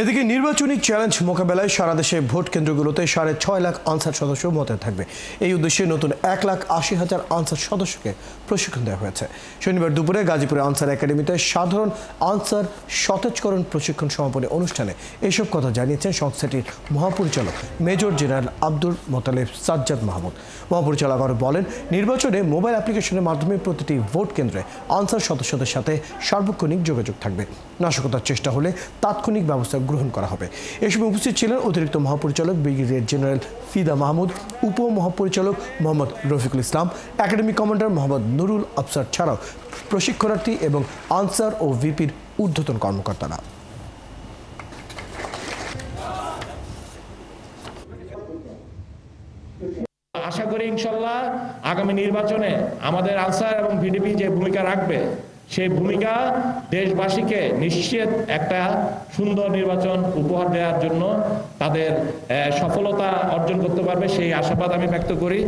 এদিকে নির্বাচনী চ্যালেঞ্জ মোকাবেলায় সারা দেশে ভোট কেন্দ্রগুলোতে 6.5 লাখ আনসার সদস্য মোতায়েন থাকবে। এই উদ্দেশ্যে নতুন 1,80,000 আনসার সদস্যকে প্রশিক্ষণ দেওয়া হয়েছে। শনিবার দুপুরে গাজীপুরে আনসার একাডেমিতে সাধারণ আনসার সতেজকরণ প্রশিক্ষণ সমাপনী অনুষ্ঠানে এসব কথা জানিয়েছেন সংস্থাটির মহাপরিচালক মেজর জেনারেল আব্দুল মোতালেব সাজ্জাদ মাহমুদ। মহাপরিচালক আরও বলেন, নির্বাচনে মোবাইল অ্যাপ্লিকেশনের মাধ্যমে প্রতিটি ভোট কেন্দ্রে আনসার সদস্যদের সাথে সার্বক্ষণিক যোগাযোগ থাকবে। নাশকতার চেষ্টা হলে তাৎক্ষণিক ব্যবস্থা গ্রহণ করা হবে। এ সময় উপস্থিত ছিলেন অতিরিক্ত মহাপরিচালক ব্রিগেডিয়ার জেনারেল ফিদা মাহমুদ, উপ মহাপরিচালক মোহাম্মদ রফিকুল ইসলাম, একাডেমি কমান্ডার মোহাম্মদ নুরুল আফসার ছাড়াও প্রশিক্ষণার্থী এবং আনসার ও ভিপির ঊর্ধ্বতন কর্মকর্তারা। আশা করি ইনশাল্লাহ আগামী নির্বাচনে আমাদের আনসার এবং ভিডিপি যে ভূমিকা রাখবে সেই ভূমিকা দেশবাসীকে নিশ্চিত একটা সুন্দর নির্বাচন উপহার দেওয়ার জন্য তাদের সফলতা অর্জন করতে পারবে, সেই আশাবাদ আমি ব্যক্ত করি।